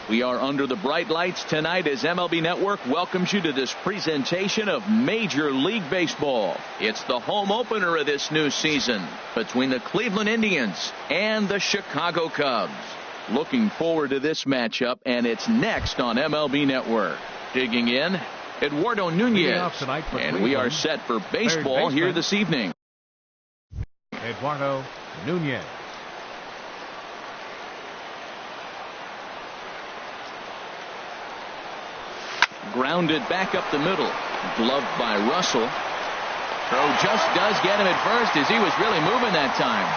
We are under the bright lights tonight as MLB Network welcomes you to this presentation of Major League Baseball. It's the home opener of this new season between the Cleveland Indians and the Chicago Cubs. Looking forward to this matchup, and it's next on MLB Network. Digging in, Eduardo Nunez, and we are set for baseball here this evening. Eduardo Nunez. Grounded back up the middle. Gloved by Russell. Throw just does get him at first as he was really moving that time.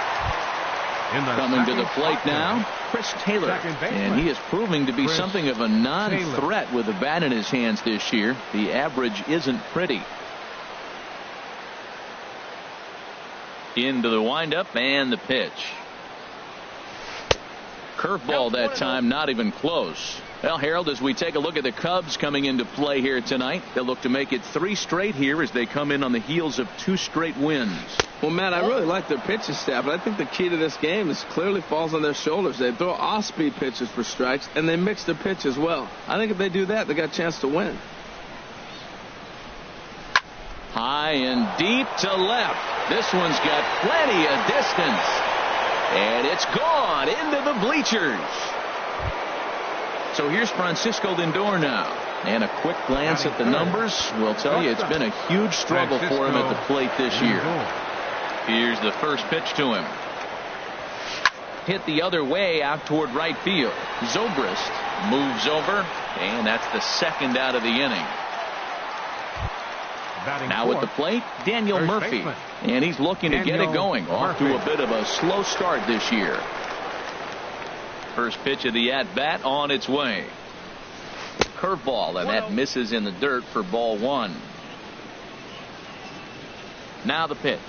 Coming to the plate now, Chris Taylor. And he is proving to be something of a non-threat with the bat in his hands this year. The average isn't pretty. Into the windup and the pitch. Curveball that time, not even close. Well, Harold, as we take a look at the Cubs coming into play here tonight, they'll look to make it 3 straight here as they come in on the heels of 2 straight wins. Well, Matt, I really like their pitching staff, but I think the key to this game is clearly falls on their shoulders. They throw off-speed pitches for strikes, and they mix their pitch as well. I think if they do that, they got a chance to win. High and deep to left. This one's got plenty of distance. And it's gone into the bleachers. So here's Francisco Lindor now. And a quick glance at the numbers will tell you it's been a huge struggle for him at the plate this year. Here's the first pitch to him. Hit the other way out toward right field. Zobrist moves over, and that's the second out of the inning. Now at the plate, Daniel Murphy. And he's looking to get it going. Off to a bit of a slow start this year. First pitch of the at-bat on its way. Curveball, and that misses in the dirt for ball 1. Now the pitch.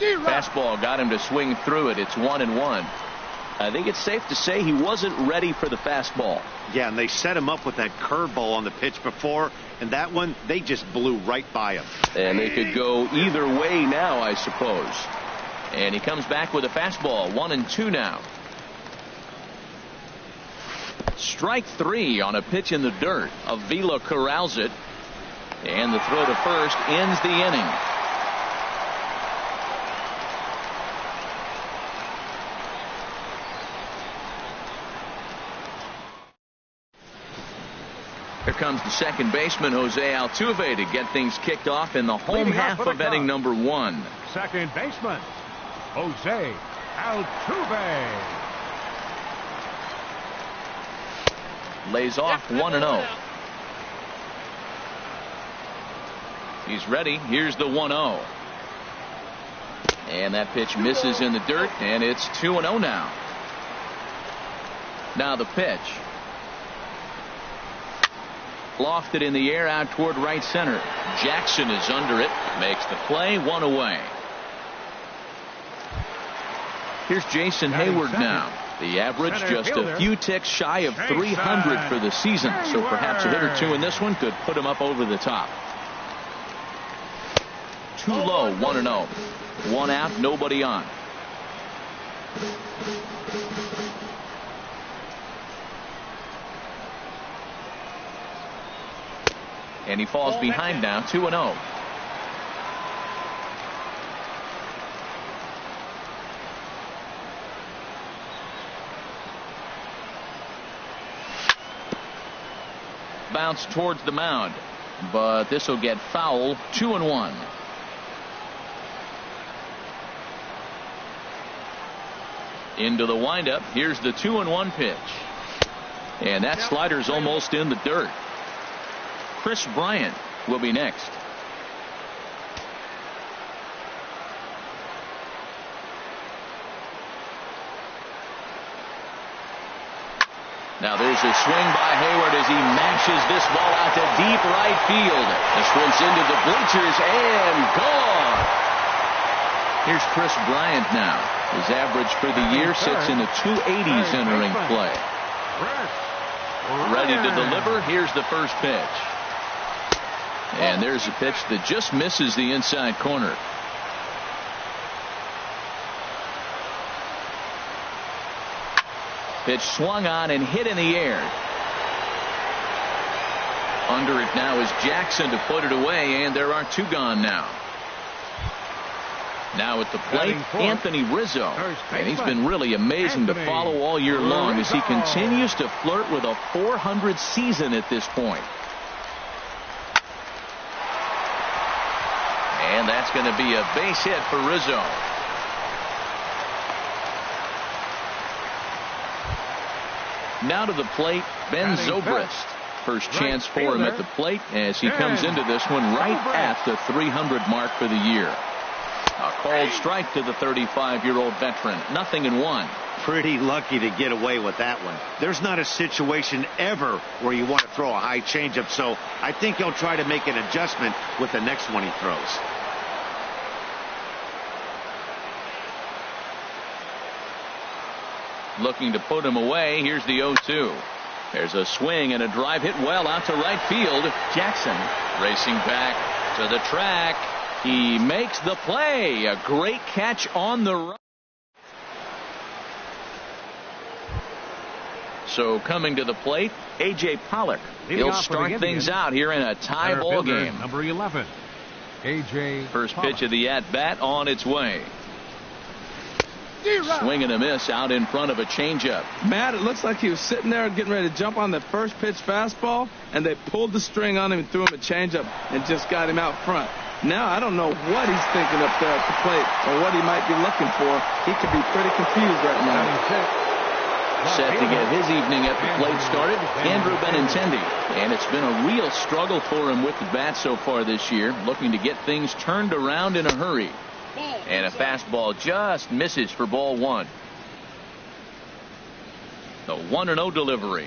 Fastball got him to swing through it. It's 1-1. I think it's safe to say he wasn't ready for the fastball. Yeah, and they set him up with that curveball on the pitch before, and that one, they just blew right by him. And they could go either way now, I suppose. And he comes back with a fastball. 1-2 now. Strike 3 on a pitch in the dirt. Avila corrals it. And the throw to first ends the inning. Here comes the second baseman, Jose Altuve, to get things kicked off in the home half of inning number 1. Second baseman, Jose Altuve. Lays off 1-0. He's ready. Here's the 1-0. And that pitch misses in the dirt, and it's 2-0 now. Now the pitch. Lofted in the air out toward right center. Jackson is under it. Makes the play. 1 away. Here's Jason Hayward now. The average just a few ticks shy of 300 for the season. So perhaps a hit or two in this one could put him up over the top. Too low. 1-0. 1 out. Nobody on. And he falls behind now, 2-0. Bounce towards the mound, but this will get foul. 2-1. Into the windup. Here's the 2-1 pitch. And that slider's almost in the dirt. Chris Bryant will be next. Now there's a swing by Hayward as he mashes this ball out to deep right field. This one's into the bleachers and gone. Here's Chris Bryant now. His average for the year sits in the 280s entering play. Ready to deliver. Here's the first pitch. And there's a pitch that just misses the inside corner. Pitch swung on and hit in the air. Under it now is Jackson to put it away, and there are two gone now. Now at the plate, Anthony Rizzo. And he's been really amazing to follow all year long as he continues to flirt with a .400 season at this point. And that's going to be a base hit for Rizzo. Now to the plate, Ben Zobrist. First chance for him at the plate as he comes into this one right at the 300 mark for the year. A called strike to the 35-year-old veteran. 0-1. Pretty lucky to get away with that one. There's not a situation ever where you want to throw a high changeup, so I think he'll try to make an adjustment with the next one he throws. Looking to put him away. Here's the 0-2. There's a swing and a drive hit well out to right field. Jackson racing back to the track. He makes the play. A great catch on the run. So coming to the plate, A.J. Pollock. He'll start things out here in a tie ball game. Number 11, A.J. First pitch of the at-bat on its way. Swing and a miss out in front of a changeup. Matt, it looks like he was sitting there getting ready to jump on the first pitch fastball, and they pulled the string on him and threw him a changeup and just got him out front. Now I don't know what he's thinking up there at the plate or what he might be looking for. He could be pretty confused right now. Set to get his evening at the plate started, Andrew Benintendi. And it's been a real struggle for him with the bat so far this year, looking to get things turned around in a hurry. And a fastball just misses for ball one. The 1-0 delivery.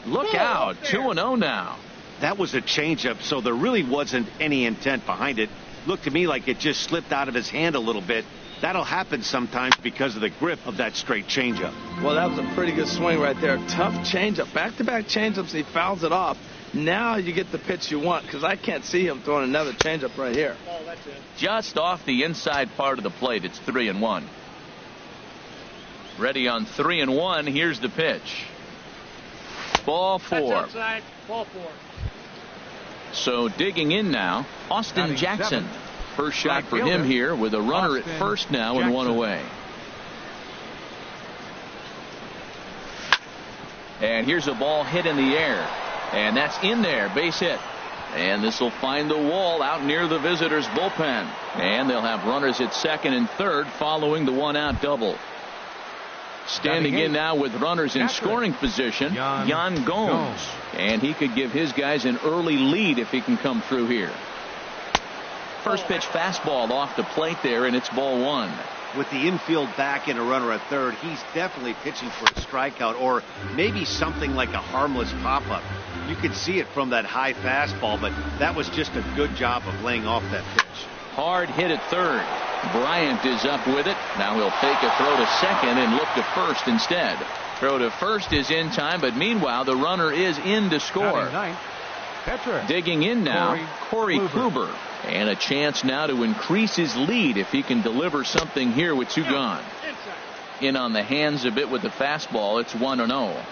Look out, 2-0 now. That was a changeup, so there really wasn't any intent behind it. Looked to me like it just slipped out of his hand a little bit. That'll happen sometimes because of the grip of that straight changeup. Well, that was a pretty good swing right there. Tough changeup. Back-to-back changeups, he fouls it off. Now you get the pitch you want, because I can't see him throwing another changeup right here. Oh, that's it. Just off the inside part of the plate. It's 3-1. Ready on 3-1. Here's the pitch. Ball four. Outside. Ball four. So digging in now, Austin Jackson. First shot for him here with a runner at first now and one away. And here's a ball hit in the air. And that's in there, base hit. And this will find the wall out near the visitors' bullpen. And they'll have runners at second and third following the one-out double. Standing in now with runners in scoring position, Yan Gomes. And he could give his guys an early lead if he can come through here. First pitch fastball off the plate there, and it's ball one. With the infield back and a runner at third, he's definitely pitching for a strikeout or maybe something like a harmless pop-up. You could see it from that high fastball, but that was just a good job of laying off that pitch. Hard hit at third. Bryant is up with it. Now he'll take a throw to second and look to first instead. Throw to first is in time, but meanwhile the runner is in to score. Digging in now, Corey Kluber. And a chance now to increase his lead if he can deliver something here with two gone. In on the hands a bit with the fastball. It's 1-0.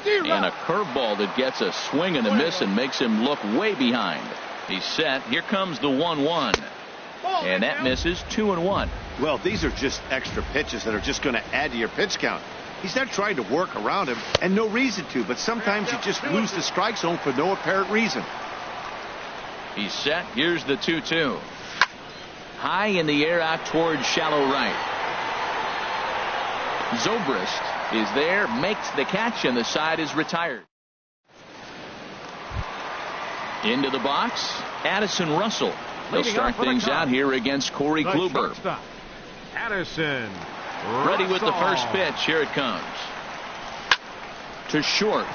And a curveball that gets a swing and a miss and makes him look way behind. He's set. Here comes the 1-1. And that misses. 2-1. Well, these are just extra pitches that are just going to add to your pitch count. He's not trying to work around him, and no reason to, but sometimes you just lose the strike zone for no apparent reason. He's set. Here's the 2-2. High in the air out towards shallow right. Zobrist is there, makes the catch, and the side is retired. Into the box, Addison Russell. They'll start things out here against Corey Kluber. Addison ready with the first pitch. Here it comes. To short.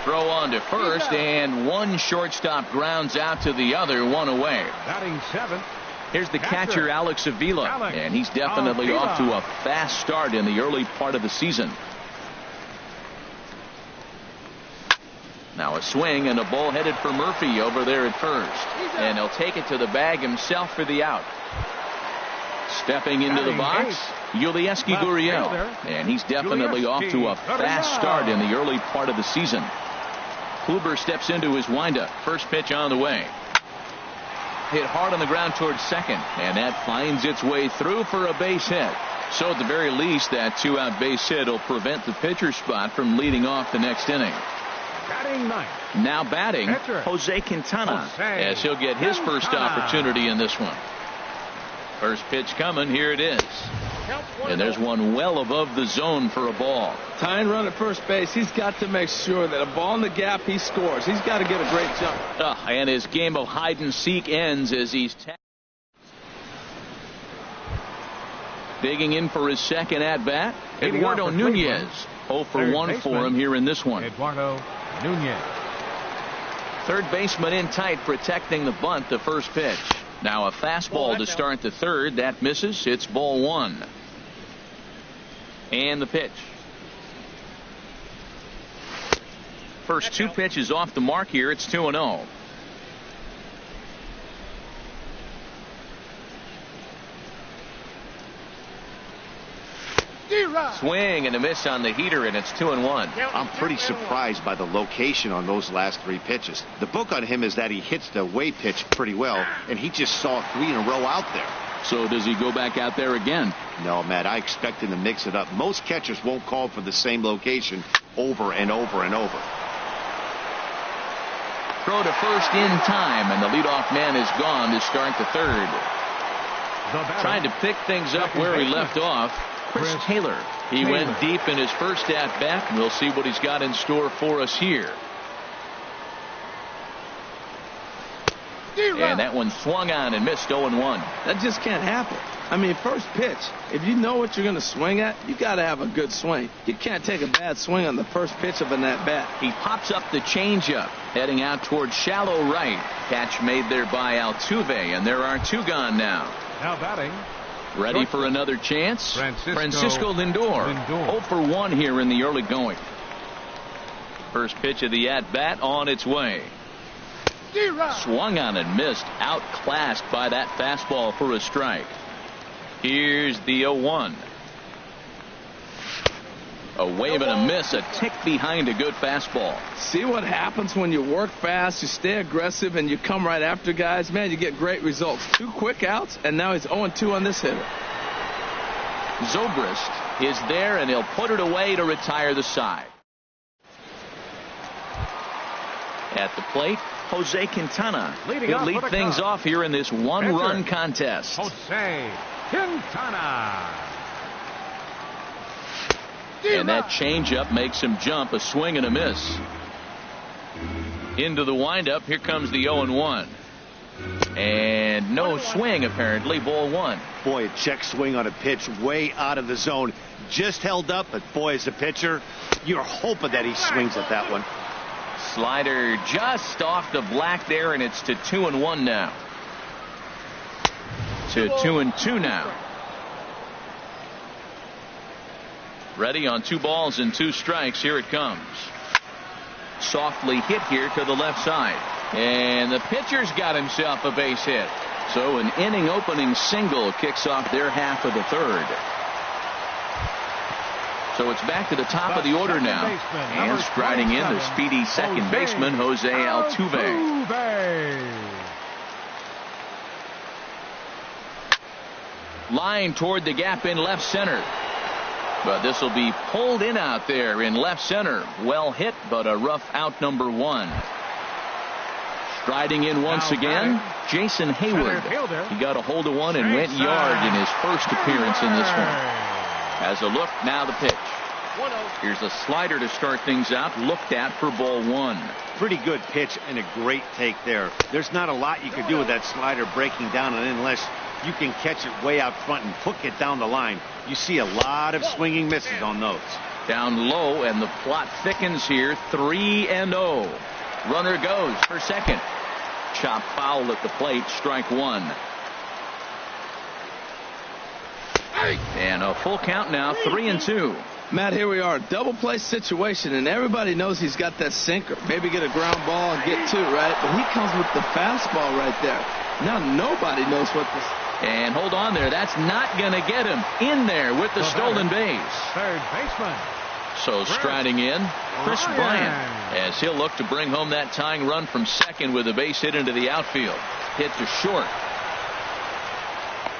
Throw on to first, and one shortstop grounds out to the other, one away. Batting seventh. Here's the catcher, Alex Avila, and he's definitely off to a fast start in the early part of the season. Now a swing and a ball headed for Murphy over there at first. And he'll take it to the bag himself for the out. Stepping into the box, Yulieski Gurriel. And he's definitely off to a fast start in the early part of the season. Kluber steps into his windup. First pitch on the way. Hit hard on the ground towards second. And that finds its way through for a base hit. So at the very least, that two-out base hit will prevent the pitcher spot from leading off the next inning. Batting ninth. Now batting, Pitcher. Jose Quintana, as he'll get his first Quintana. opportunity in this one. First pitch coming, here it is. And there's one well above the zone for a ball. Tying run at first base, he's got to make sure that a ball in the gap, he scores. He's got to get a great jump. And his game of hide and seek ends as he's digging in for his second at bat. Eduardo Nunez, 0 for 1 for him here in this one. Eduardo Nunez. Third baseman in tight, protecting the bunt. The first pitch. Now a fastball to start the third. That misses. It's ball one. And the pitch. First two pitches off the mark here. It's 2-0. Swing and a miss on the heater, and it's 2-1. I'm pretty surprised by the location on those last three pitches. The book on him is that he hits the away pitch pretty well, and he just saw 3 in a row out there. So does he go back out there again? No, Matt, I expect him to mix it up. Most catchers won't call for the same location over and over and over. Throw to first in time, and the leadoff man is gone to start the third. Trying to pick things up where he left off. Chris Taylor. He went deep in his first at bat. We'll see what he's got in store for us here. And that one swung on and missed 0-1. That just can't happen. I mean, first pitch, if you know what you're going to swing at, you got to have a good swing. You can't take a bad swing on the first pitch of an at bat. He pops up the changeup, heading out towards shallow right. Catch made there by Altuve, and there are 2 gone now. Now batting. Ready for another chance? Francisco Lindor. 0 for 1 here in the early going. First pitch of the at-bat on its way. Swung on and missed. Outclassed by that fastball for a strike. Here's the 0-1. A wave and a miss. A tick behind a good fastball. See what happens when you work fast, you stay aggressive, and you come right after guys? Man, you get great results. 2 quick outs, and now he's 0-2 on this hitter. Zobrist is there, and he'll put it away to retire the side. At the plate, Jose Quintana. He'll lead things off here in this one-run contest. Jose Quintana. And that changeup makes him jump. A swing and a miss. Into the windup. Here comes the 0-1. And no swing, apparently. Ball 1. Boy, a check swing on a pitch way out of the zone. Just held up, but boy, as a pitcher, you're hoping that he swings at that one. Slider just off the black there, and it's to 2-1 now. To 2-2 now. Ready on 2 balls and 2 strikes. Here it comes. Softly hit here to the left side. And the pitcher's got himself a base hit. So an inning opening single kicks off their half of the third. So it's back to the top of the order now. And striding in the speedy second baseman, Jose Altuve. Line toward the gap in left center. But this will be pulled in out there in left center. Well hit, but a rough out, number 1. Striding in once again, Jason Hayward. He got a hold of one and went yard in his first appearance in this one. As a look, now the pitch. Here's a slider to start things out, looked at for ball 1. Pretty good pitch and a great take there. There's not a lot you can do with that slider breaking down and unless you can catch it way out front and hook it down the line. You see a lot of swinging misses on those. Down low, and the plot thickens here. 3-0. Runner goes for second. Chop foul at the plate. Strike 1. And a full count now. 3-2. Matt, here we are, double play situation, and everybody knows he's got that sinker. Maybe get a ground ball and get two, right? But he comes with the fastball right there. Now nobody knows what this. And hold on there. That's not going to get him in there with the stolen base. Third baseman. So striding in, Chris Bryant, as he'll look to bring home that tying run from second with a base hit into the outfield. Hit to short.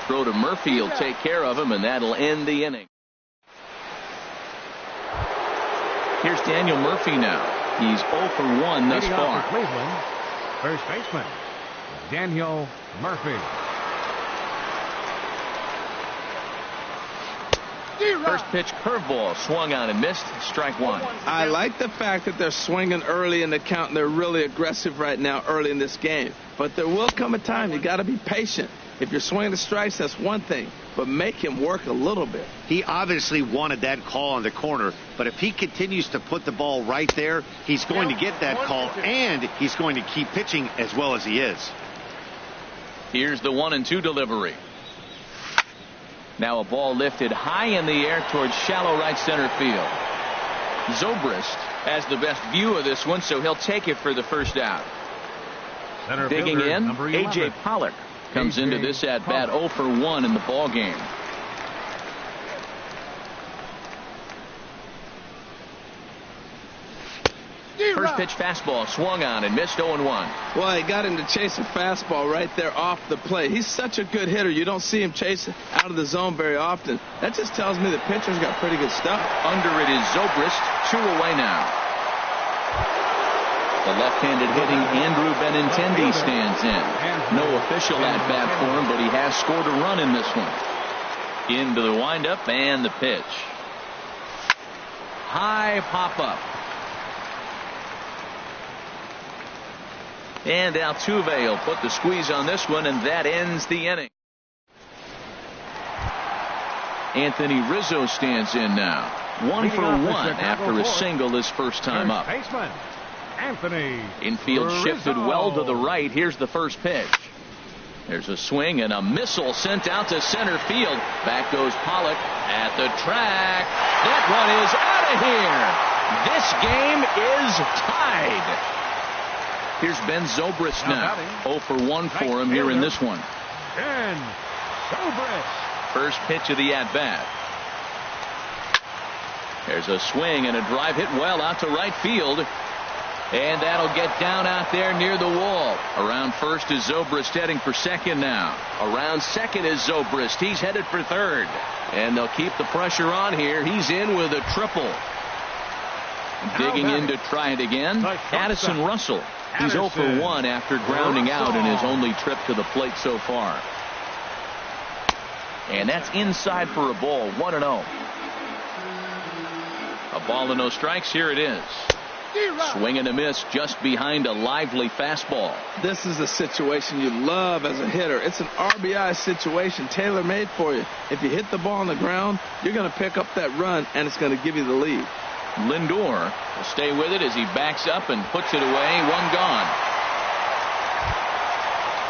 Throw to Murphy. He'll take care of him, and that'll end the inning. Here's Daniel Murphy now. He's 0 for 1 thus far. For Cleveland, first baseman, Daniel Murphy. First pitch curveball swung on and missed. Strike one. I like the fact that they're swinging early in the count, and they're really aggressive right now early in this game. But there will come a time you got to be patient. If you're swinging the strikes, that's one thing, but make him work a little bit. He obviously wanted that call on the corner, but if he continues to put the ball right there, he's going to get that call, and he's going to keep pitching as well as he is. Here's the 1-2 delivery. Now a ball lifted high in the air towards shallow right center field. Zobrist has the best view of this one, so he'll take it for the first out. Center Digging fielder, in, number A.J. 11. Pollock comes into this at bat 0 for 1 in the ball game. First pitch fastball swung on and missed 0-1. Well, he got him to chase a fastball right there off the plate. He's such a good hitter. You don't see him chase out of the zone very often. That just tells me the pitcher's got pretty good stuff. Under it is Zobrist, 2 away now. The left-handed hitting Andrew Benintendi stands in. No official at-bat for him, but he has scored a run in this one. Into the windup and the pitch. High pop-up. And Altuve will put the squeeze on this one, and that ends the inning. Anthony Rizzo stands in now. 1 for 1 after a single his first time up. Baseman, Anthony Infield Rizzo. shifted well to the right. Here's the first pitch. There's a swing and a missile sent out to center field. Back goes Pollock at the track. That one is out of here. This game is tied. Here's Ben Zobrist now. 0 for 1 for him here in this one. Ben Zobrist. First pitch of the at-bat. There's a swing and a drive hit well out to right field. And that'll get down out there near the wall. Around first is Zobrist heading for second now. Around second is Zobrist. He's headed for third. And they'll keep the pressure on here. He's in with a triple. Digging in to try it again. Addison Russell. He's 0 for 1 after grounding out in his only trip to the plate so far. And that's inside for a ball. 1-0. A ball and no strikes. Here it is. Swing and a miss just behind a lively fastball. This is a situation you love as a hitter. It's an RBI situation tailor-made for you. If you hit the ball on the ground, you're going to pick up that run, and it's going to give you the lead. Lindor will stay with it as he backs up and puts it away. One gone.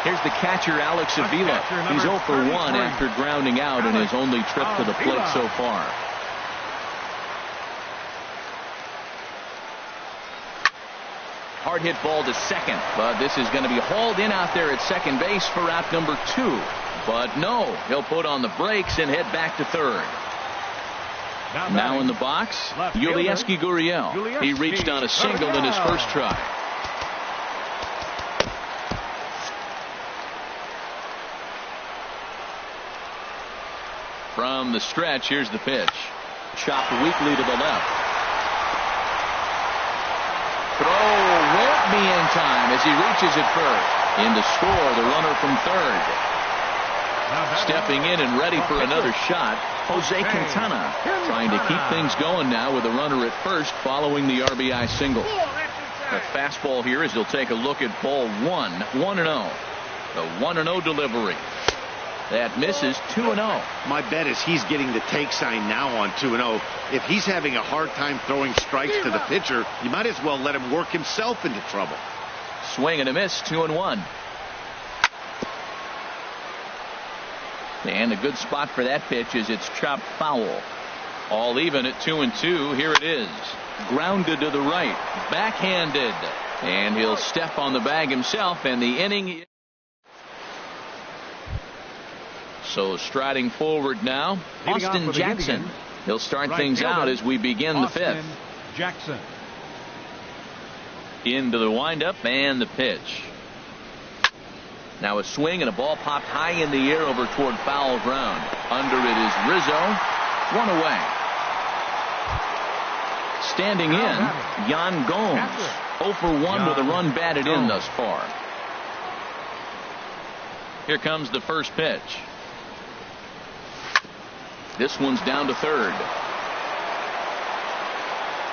Here's the catcher, Alex Avila. He's 0 for 1 after grounding out in his only trip to the plate so far. Hard hit ball to second, but this is going to be hauled in out there at second base for out number 2. But no, he'll put on the brakes and head back to third. Now in the box, Yulieski Gurriel. He reached on a single in his first try. From the stretch, here's the pitch. Chopped weakly to the left. Throw won't be in time as he reaches it first. In to score, the runner from third. Stepping in and ready for another shot, Jose Quintana, trying to keep things going now with a runner at first following the RBI single. A fastball here as he'll take a look at ball 1. 1-0. The 1-0 delivery. That misses. 2-0. My bet is he's getting the take sign now on 2-0. If he's having a hard time throwing strikes to the pitcher, you might as well let him work himself into trouble. Swing and a miss. 2-1. And a good spot for that pitch is it's chopped foul. All even at 2-2. Here it is. Grounded to the right. Backhanded. And he'll step on the bag himself, and the inning. So striding forward now, Austin Jackson. He'll start things out as we begin the fifth. Jackson. Into the windup and the pitch. Now a swing and a ball popped high in the air over toward foul ground. Under it is Rizzo. One away. Standing in, Yan Gomes. 0 for 1 with a run batted in thus far. Here comes the first pitch. This one's down to third.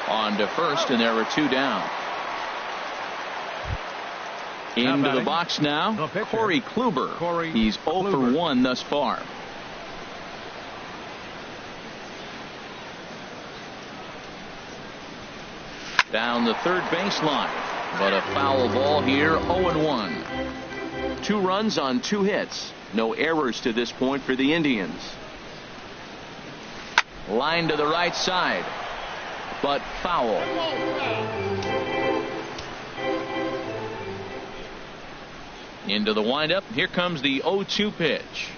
On to first, and there are 2 down. Into the box now, Corey Kluber. He's 0 for 1 thus far. Down the third baseline, but a foul ball here, 0-1. 2 runs on 2 hits. No errors to this point for the Indians. Line to the right side, but foul. Into the windup. Here comes the 0-2 pitch.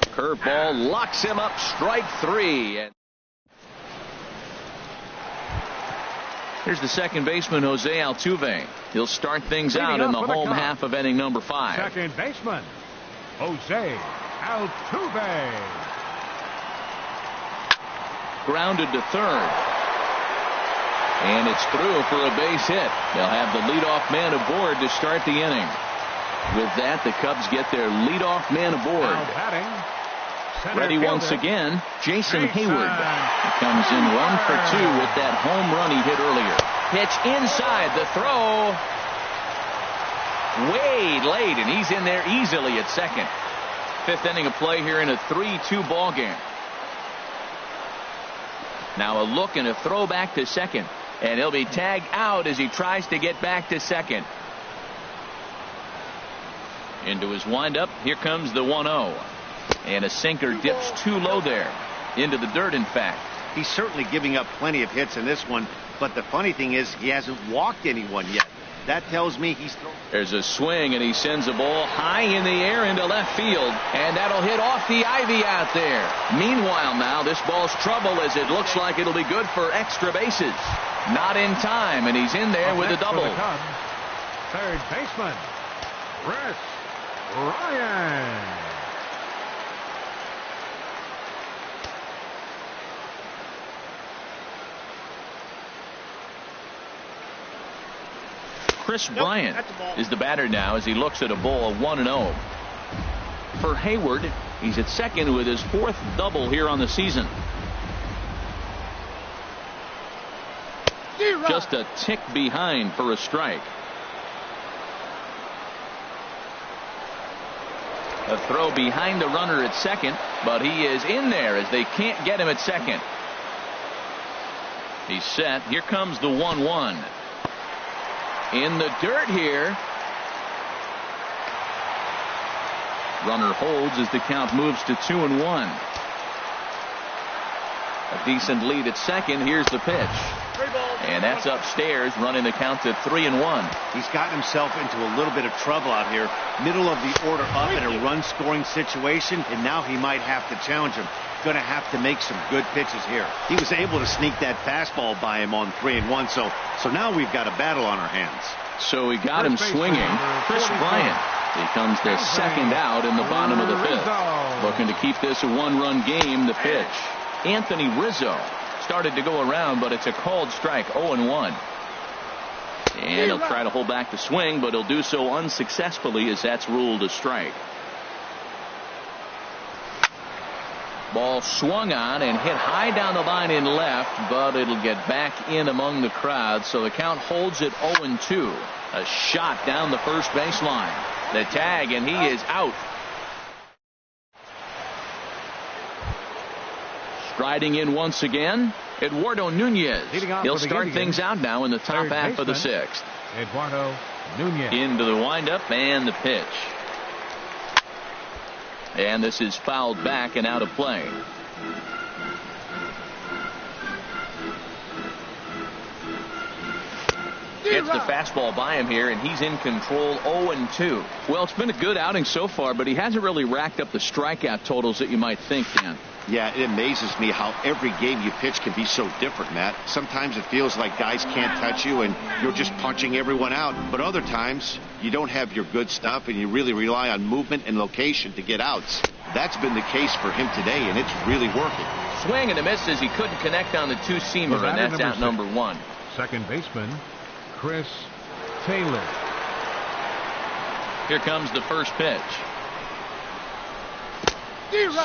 Curveball locks him up. Strike 3. And here's the second baseman, Jose Altuve. He'll start things out in the home half of inning number 5. Second baseman, Jose Altuve. Grounded to third. And it's through for a base hit. They'll have the leadoff man aboard to start the inning. With that, the Cubs get their leadoff man aboard. Ready once again, Jason Hayward. He comes in 1 for 2 with that home run he hit earlier. Pitch inside, the throw. Way late, and he's in there easily at second. 5th inning of play here in a 3-2 ball game. Now a look and a throw back to second, and he'll be tagged out as he tries to get back to second. Into his windup. Here comes the 1-0. And a sinker dips too low there. Into the dirt, in fact. He's certainly giving up plenty of hits in this one, but the funny thing is he hasn't walked anyone yet. That tells me he's throwing. There's a swing, and he sends a ball high in the air into left field, and that'll hit off the ivy out there. Meanwhile now, this ball's trouble as it looks like it'll be good for extra bases. Not in time, and he's in there with a double. Third baseman, Chris Ryan. Chris Bryant is the batter now as he looks at a ball 1-0. For Hayward, he's at second with his 4th double here on the season. Just a tick behind for a strike. A throw behind the runner at second, but he is in there as they can't get him at second. He's set. Here comes the 1-1. In the dirt here. Runner holds as the count moves to 2-1. A decent lead at second. Here's the pitch. And that's upstairs, running the count to 3-1. He's gotten himself into a little bit of trouble out here. Middle of the order up in a run scoring situation, and now he might have to challenge him. Going to have to make some good pitches here. He was able to sneak that fastball by him on 3-1, so now we've got a battle on our hands. So we got him swinging. Chris Bryant becomes the second out in the bottom of the 5th. Looking to keep this a 1-run game. The pitch. Anthony Rizzo started to go around, but it's a called strike. 0-1. And he'll try to hold back the swing, but he'll do so unsuccessfully as that's ruled a strike. Ball swung on and hit high down the line in left, but it'll get back in among the crowd, so the count holds at 0-2. A shot down the first baseline. The tag, and he is out. Striding in once again, Eduardo Nunez. He'll start things out now in the top half of the 6th. Eduardo Nunez. Into the windup and the pitch. And this is fouled back and out of play. gets the fastball by him here, and he's in control 0-2. Well, it's been a good outing so far, but he hasn't really racked up the strikeout totals that you might think, Dan. Yeah, it amazes me how every game you pitch can be so different, Matt. Sometimes it feels like guys can't touch you and you're just punching everyone out. But other times, you don't have your good stuff and you really rely on movement and location to get outs. That's been the case for him today, and it's really working. Swing and a miss as he couldn't connect on the two-seamer, and that's out number 1. Second baseman, Chris Taylor. Here comes the first pitch.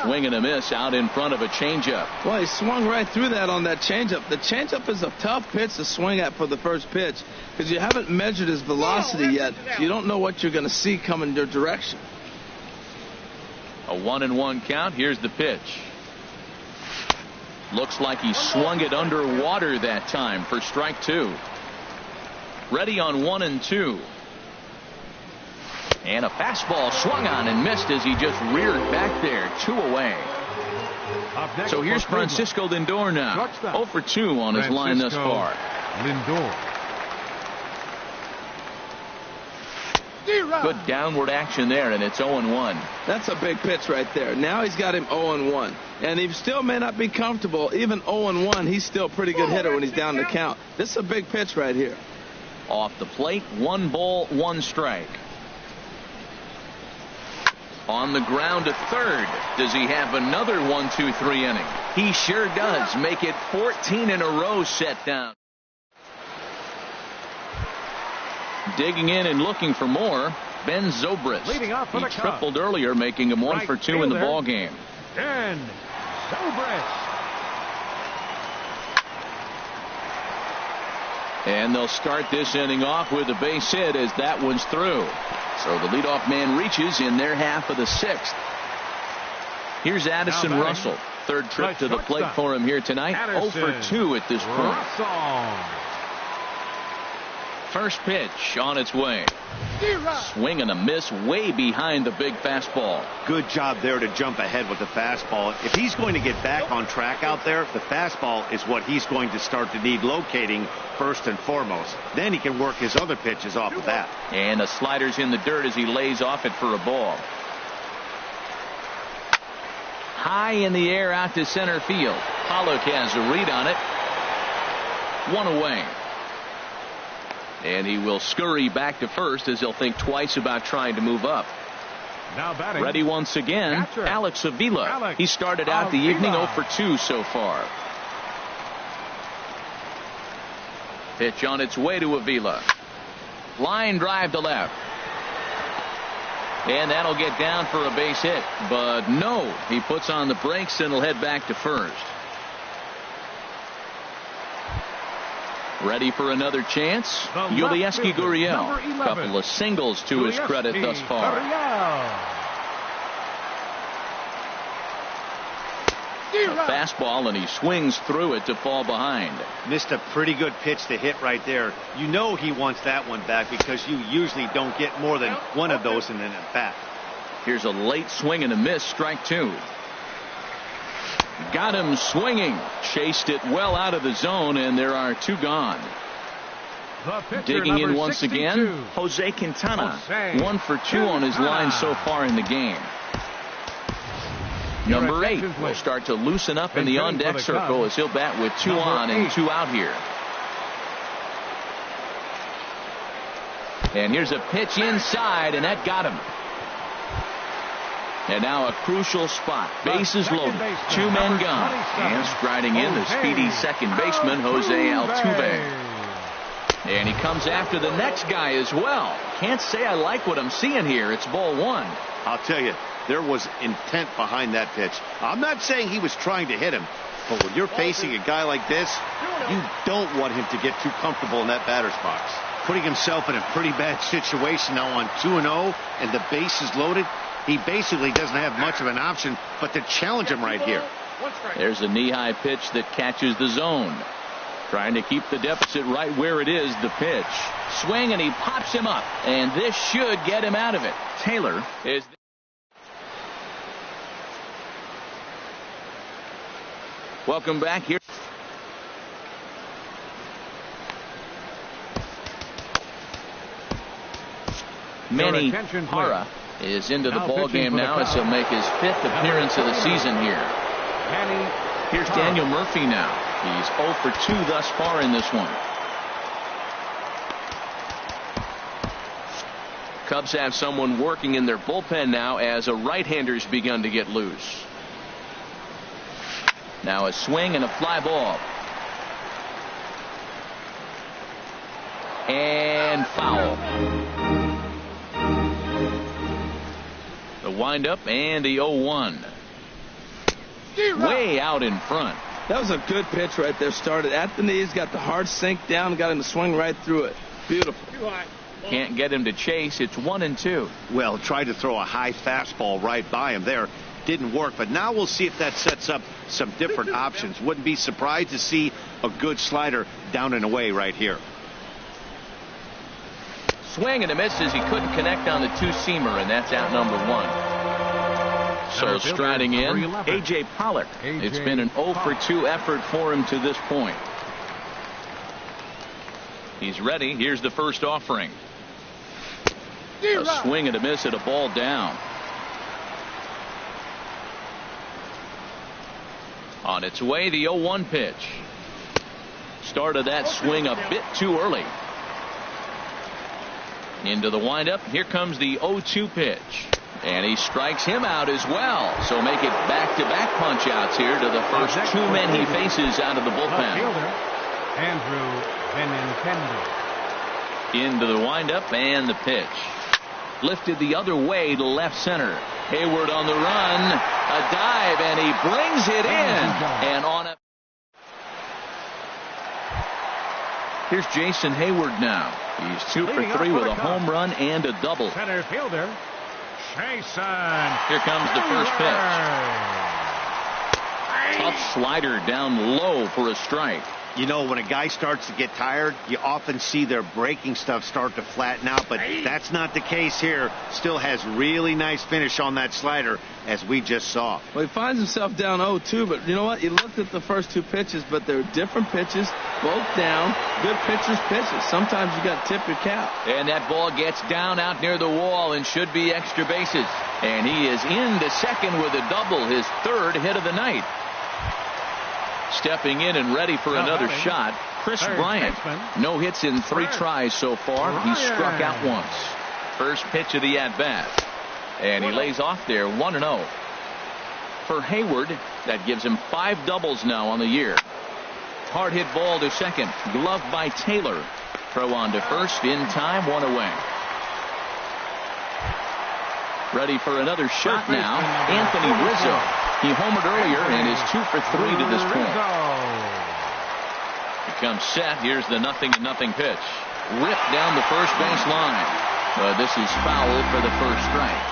Swing and a miss out in front of a changeup. Well, he swung right through that on that changeup. The changeup is a tough pitch to swing at for the first pitch because you haven't measured his velocity yet. You don't know what you're going to see coming your direction. A 1-1 count. Here's the pitch. Looks like he swung it underwater that time for strike 2. Ready on 1-2. And a fastball swung on and missed as he just reared back there. 2 away. So here's Francisco Lindor now. 0 for 2 on his line thus far. Lindor. Good downward action there, and it's 0-1. That's a big pitch right there. Now he's got him 0-1. And he still may not be comfortable. Even 0-1, he's still a pretty good hitter when he's down the count. This is a big pitch right here. Off the plate, 1 ball, 1 strike. On the ground to third. Does he have another 1-2-3 inning? He sure does. Make it 14 in a row set down. Digging in and looking for more, Ben Zobrist. Leading off for he the Cubs. tripled earlier, making him 1 for 2 in the ball game. Ben Zobrist. And they'll start this inning off with a base hit as that one's through. So the leadoff man reaches in their half of the 6th. Here's Addison Russell. Third trip to the plate for him here tonight. 0 for 2 at this point. First pitch on its way. Swing and a miss way behind the big fastball. Good job there to jump ahead with the fastball. If he's going to get back on track out there, the fastball is what he's going to start to need locating first and foremost. Then he can work his other pitches off of that. And the slider's in the dirt as he lays off it for a ball. High in the air out to center field. Pollock has a read on it. 1 away. And he will scurry back to first as he'll think twice about trying to move up. Now batting. Ready once again, catcher, Alex Avila. Alex He started out the evening 0 for 2 so far. Pitch on its way to Avila. Line drive to left. And that'll get down for a base hit. But no, he puts on the brakes and will head back to first. Ready for another chance? Yulieski Gurriel. Couple of singles to his credit thus far. A fastball, and he swings through it to fall behind. Missed a pretty good pitch to hit right there. You know he wants that one back because you usually don't get more than one of those in an at-bat. Here's a late swing and a miss, strike 2. Got him swinging. Chased it well out of the zone, and there are 2 gone. Digging in once 62. Again, Jose Quintana. 1 for 2 on his line so far in the game. Number 8 will start to loosen up in the on-deck circle as he'll bat with 2 on and 2 out here. And here's a pitch inside, and that got him. And now a crucial spot. Bases loaded. 2 men gone. And striding in the speedy second baseman, Jose Altuve. And he comes after the next guy as well. Can't say I like what I'm seeing here. It's ball 1. I'll tell you, there was intent behind that pitch. I'm not saying he was trying to hit him, but when you're facing a guy like this, you don't want him to get too comfortable in that batter's box. Putting himself in a pretty bad situation now on 2-0 and the bases loaded. He basically doesn't have much of an option but to challenge him right here. There's a knee-high pitch that catches the zone. Trying to keep the deficit right where it is. The pitch. Swing, and he pops him up. And this should get him out of it. Taylor is... Welcome back here. Manny attention, Hara is into the Now ball pitching game for the now as he'll Cubs. make his 5th appearance of the season here. Manny Here's Hara. Daniel Murphy now. He's 0 for 2 thus far in this one. Cubs have someone working in their bullpen now as a right-hander's begun to get loose. Now a swing and a fly ball. And foul. The windup and the 0-1. Way out in front. That was a good pitch right there. Started at the knees, got the hard sink down, got him to swing right through it. Beautiful. Can't get him to chase. It's 1-2. Well, tried to throw a high fastball right by him there. Didn't work, but now we'll see if that sets up some different options. Wouldn't be surprised to see a good slider down and away right here. Swing and a miss as he couldn't connect on the two-seamer, and that's out number 1. So striding in, A.J. Pollock. It's been an 0 for 2 effort for him to this point. He's ready. Here's the first offering. A swing and a miss at a ball down. On its way, the 0-1 pitch. Started that swing a bit too early. Into the windup. Here comes the 0-2 pitch. And he strikes him out as well. So make it back-to-back punch-outs here to the first 2 men he faces out of the bullpen. Andrew Benintendi. Into the windup and the pitch. Lifted the other way to left center. Hayward on the run. A dive, and he brings it in. And on it. Here's Jason Hayward now. He's 2 for 3 with a home run and a double. Center fielder, Jason. Here comes the first pitch. Tough slider down low for a strike. You know, when a guy starts to get tired, you often see their breaking stuff start to flatten out, but that's not the case here. Still has really nice finish on that slider, as we just saw. Well, he finds himself down 0-2, but you know what? He looked at the first 2 pitches, but they're different pitches, both down. Good pitchers' pitches. Sometimes you got to tip your cap. And that ball gets down out near the wall and should be extra bases. And he is into second with a double, his 3rd hit of the night. Stepping in and ready for another shot, Chris Bryant. No hits in 3 tries so far. He struck out once. First pitch of the at-bat. And he lays off there 1-0. For Hayward, that gives him 5 doubles now on the year. Hard hit ball to second. Glove by Taylor. Throw on to first in time, 1 away. Ready for another shot now, Anthony Rizzo. He homered earlier and is 2 for 3 to this point. Becomes set. Here's the 0-0 pitch. Ripped down the first base line. This is foul for the first strike.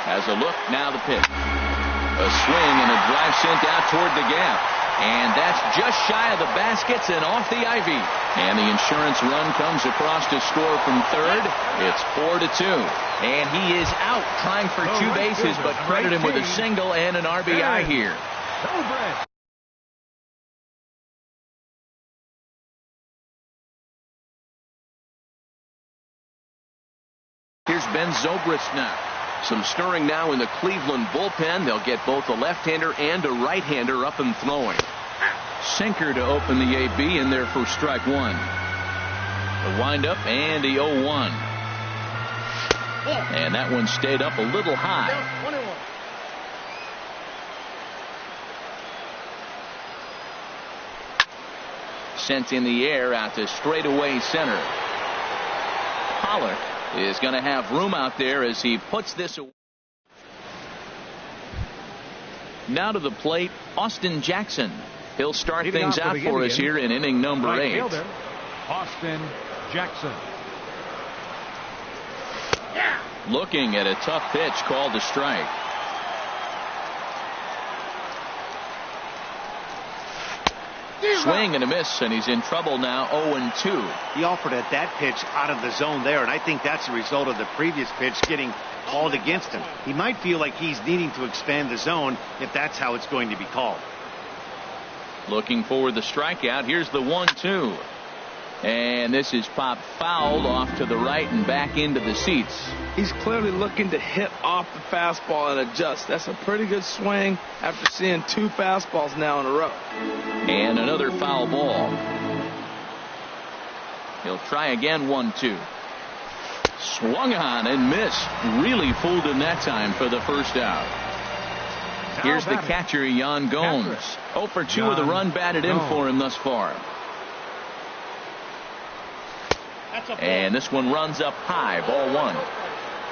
Has a look, now the pitch. A swing and a drive sent out toward the gap. And that's just shy of the baskets and off the ivy. And the insurance run comes across to score from third. It's 4-2. And he is out trying for 2 bases, but credit him with a single and an RBI here. Here's Ben Zobrist now. Some stirring now in the Cleveland bullpen. They'll get both a left-hander and a right-hander up and throwing. Sinker to open the AB in there for strike 1. The windup and the 0-1. And that one stayed up a little high. Sent in the air out to straightaway center. Pollock is going to have room out there as he puts this away. Now to the plate, Austin Jackson. He'll start things out for us here in inning number 8. Austin Jackson. Looking at a tough pitch called a strike. Swing and a miss, and he's in trouble now, 0-2. He offered at that pitch out of the zone there, and I think that's a result of the previous pitch getting called against him. He might feel like he's needing to expand the zone if that's how it's going to be called. Looking for the strikeout. Here's the 1-2. And this is popped fouled off to the right and back into the seats. He's clearly looking to hit off the fastball and adjust. That's a pretty good swing after seeing 2 fastballs now in a row. And another foul ball. He'll try again, 1-2. Swung on and missed. Really fooled him that time for the first out. Here's the catcher, Jan Gomes. 0 for 2 with a run batted in for him thus far. And this one runs up high, ball 1.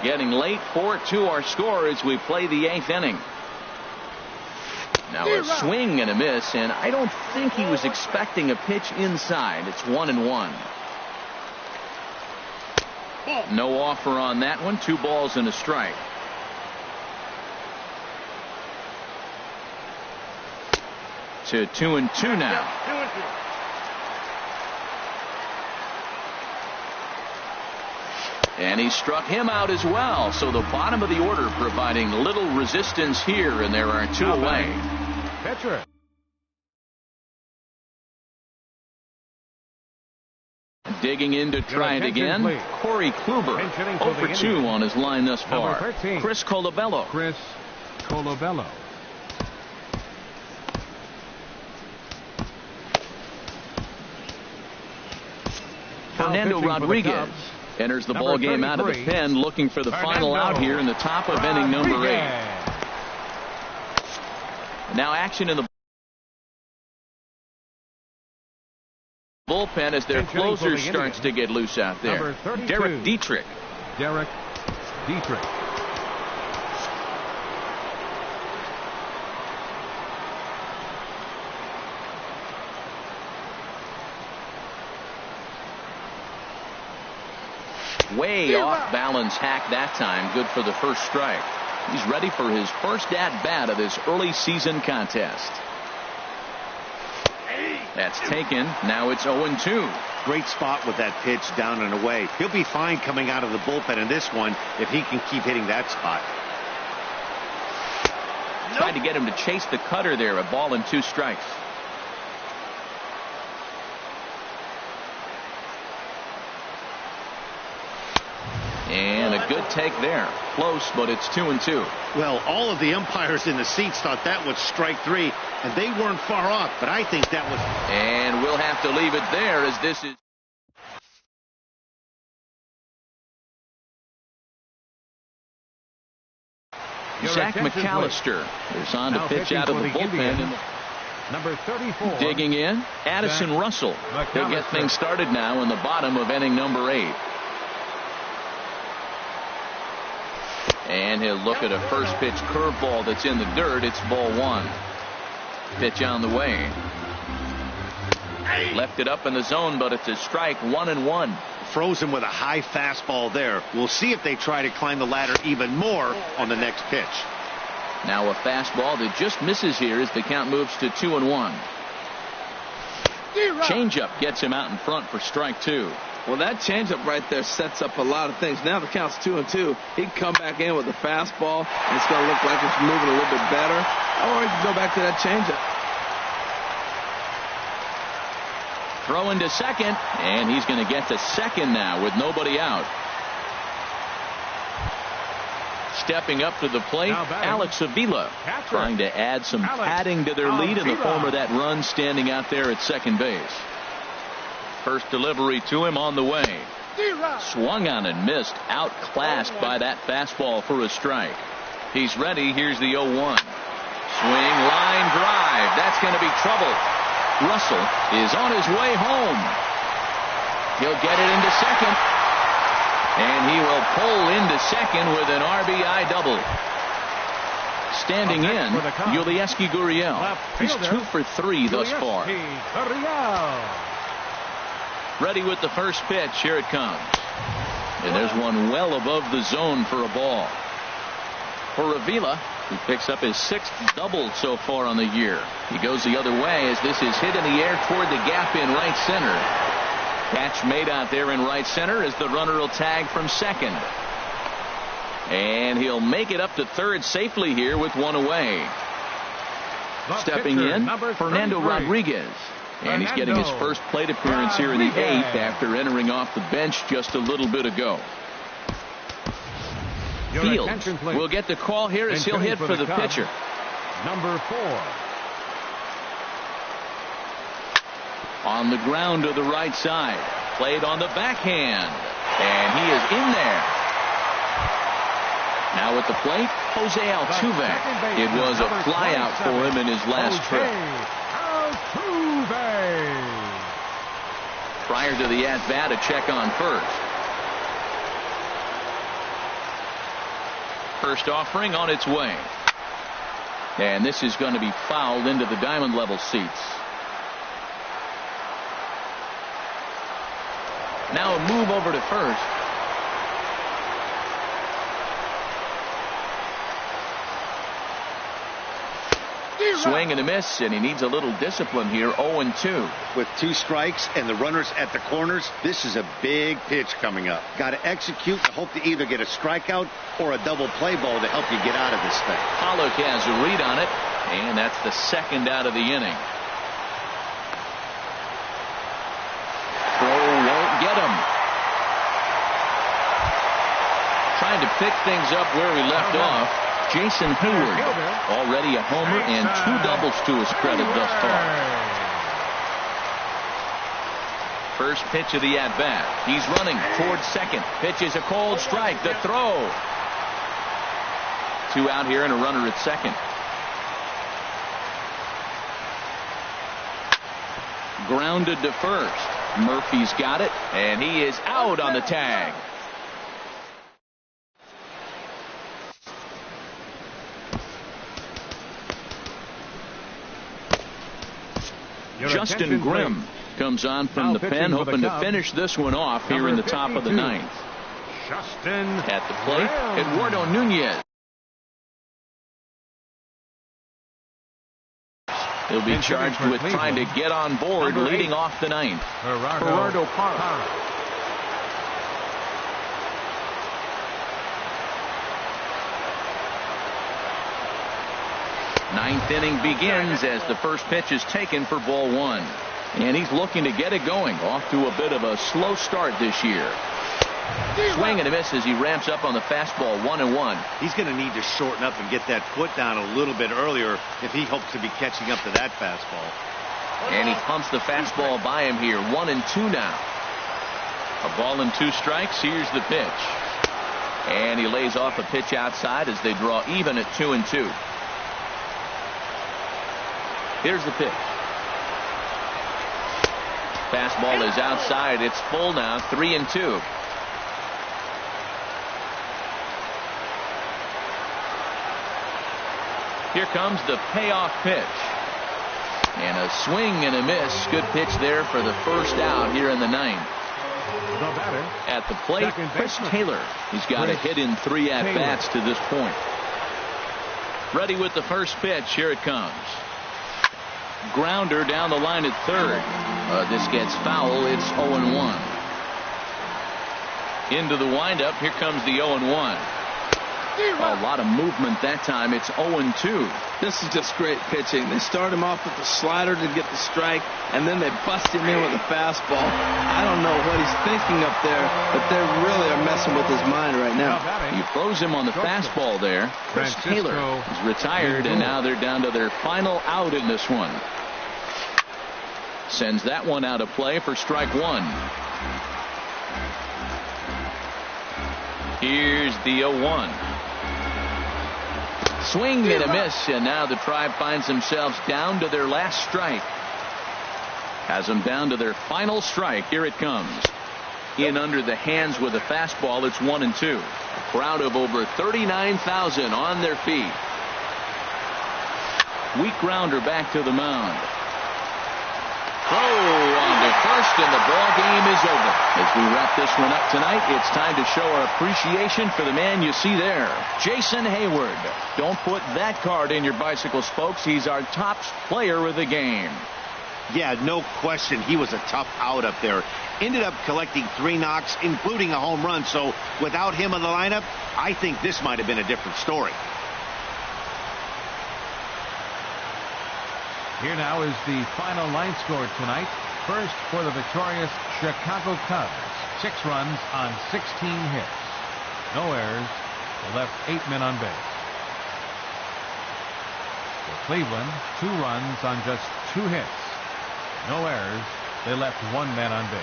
Getting late, 4-2 our score as we play the 8th inning. Now a swing and a miss, and I don't think he was expecting a pitch inside. It's 1-1. No offer on that one. 2 balls and a strike. To 2-2 now. And he struck him out as well. So the bottom of the order providing little resistance here, and there are 2 away. Pitcher. Digging in to try it again. Please. Corey Kluber, 0 for 2 on his line thus far. Chris Colabello. Chris Colabello. Fernando Rodriguez enters the ball game out of the pen, looking for the final out here in the top of inning number 8. Now action in the bullpen as their closer starts to get loose out there. Derek Dietrich. Derek Dietrich. Way off balance hack that time. Good for the first strike. He's ready for his first at bat of this early season contest. That's taken. Now it's 0-2. Great spot with that pitch down and away. He'll be fine coming out of the bullpen in this one if he can keep hitting that spot. Tried to get him to chase the cutter there. A ball and 2 strikes. And a good take there. Close, but it's 2-2. Well, all of the umpires in the seats thought that was strike 3, and they weren't far off, but I think that was... And we'll have to leave it there as this is... Zach McAllister is on to pitch out of the bullpen. Number 34. Digging in, Addison Russell. He'll get things started now in the bottom of inning number 8. And he'll look at a first pitch curveball that's in the dirt. It's ball 1. Pitch on the way. Left it up in the zone, but it's a strike. 1-1. Frozen with a high fastball there. We'll see if they try to climb the ladder even more on the next pitch. Now a fastball that just misses here as the count moves to 2-1. Changeup gets him out in front for strike 2. Well, that changeup right there sets up a lot of things. Now the count's 2-2. He can come back in with a fastball, and it's going to look like it's moving a little bit better. Or he can go back to that changeup. Throw into second, and he's going to get to second now with nobody out. Stepping up to the plate, Alex Avila, trying to add some padding to their lead in the form of that run standing out there at second base. First delivery to him on the way. Swung on and missed. Outclassed by that fastball for a strike. He's ready. Here's the 0-1. Swing, line drive. That's going to be trouble. Russell is on his way home. He'll get it into second. And he will pull into second with an RBI double. Standing in, Yulieski Gurriel. He's 2 for 3 thus far. Ready with the first pitch. Here it comes. And there's one well above the zone for a ball. For Avila, he picks up his 6th double so far on the year. He goes the other way as this is hit in the air toward the gap in right center. Catch made out there in right center as the runner will tag from second. And he'll make it up to third safely here with one away. Stepping in, Fernando Rodriguez. And he's getting his first plate appearance here in the 8th after entering off the bench just a little bit ago. Fields will get the call here as he'll hit for the pitcher. Number 4. On the ground to the right side. Played on the backhand. And he is in there. Now at the plate, Jose Altuve. It was a flyout for him in his last trip. Prior to the at-bat, a check on first. First offering on its way. And this is going to be fouled into the diamond level seats. Now a move over to first. Swing and a miss, and he needs a little discipline here. 0-2. With 2 strikes and the runners at the corners, this is a big pitch coming up. Got to execute and hope to either get a strikeout or a double play ball to help you get out of this thing. Pollock has a read on it, and that's the second out of the inning. Throw won't get him. Trying to pick things up where we left off. Jason Hayward, already a homer and 2 doubles to his credit thus far. First pitch of the at-bat. He's running towards second. Pitch is a cold strike. The throw. 2 out here and a runner at second. Grounded to first. Murphy's got it, and he is out on the tag. Justin Grimm comes on from the pen, hoping to finish this one off here in the top of the 9th. Justin at the plate, Eduardo Nunez. He'll be charged with trying to get on board, leading off the 9th. Gerardo Parra. Ninth inning begins as the first pitch is taken for ball 1. And he's looking to get it going. Off to a bit of a slow start this year. Swing and a miss as he ramps up on the fastball. 1-1. He's going to need to shorten up and get that foot down a little bit earlier if he hopes to be catching up to that fastball. And he pumps the fastball by him here. 1-2 now. A ball and 2 strikes. Here's the pitch. And he lays off a pitch outside as they draw even at 2-2. Here's the pitch. Fastball is outside. It's full now. 3-2. Here comes the payoff pitch. And a swing and a miss. Good pitch there for the first out here in the 9th. At the plate, Chris Taylor. He's got a hit in 3 at-bats to this point. Ready with the first pitch. Here it comes. Grounder down the line at third. This gets foul. It's 0-1. Into the windup. Here comes the 0-1. A lot of movement that time. It's 0-2. This is just great pitching. They start him off with the slider to get the strike, and then they bust him in with a fastball. I don't know what he's thinking up there, but they really are messing with his mind right now. He froze him on the fastball there. Chris Taylor is retired, and now they're down to their final out in this one. Sends that one out of play for strike 1. Here's the 0-1. Swing and a miss, and now the Tribe finds themselves down to their last strike. Has them down to their final strike. Here it comes. In under the hands with a fastball. It's 1-2. A crowd of over 39,000 on their feet. Weak grounder back to the mound. Throw on to first, and the ball game is over. As we wrap this one up tonight, it's time to show our appreciation for the man you see there, Jason Hayward. Don't put that card in your bicycle spokes. He's our top player of the game. Yeah, no question. He was a tough out up there. Ended up collecting 3 knocks, including a home run. So without him in the lineup, I think this might have been a different story. Here now is the final line score tonight. First for the victorious Chicago Cubs. 6 runs on 16 hits. No errors. They left 8 men on base. For Cleveland, 2 runs on just 2 hits. No errors. They left 1 man on base.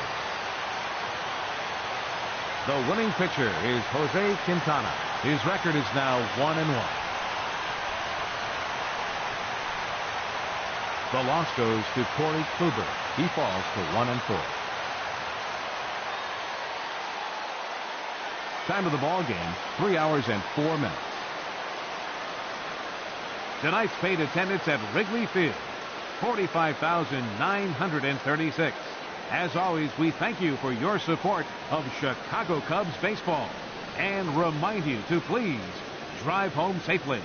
The winning pitcher is Jose Quintana. His record is now 1-1. The loss goes to Corey Kluber. He falls to 1-4. Time of the ball game, 3 hours and 4 minutes. Tonight's paid attendance at Wrigley Field, 45,936. As always, we thank you for your support of Chicago Cubs baseball and remind you to please drive home safely.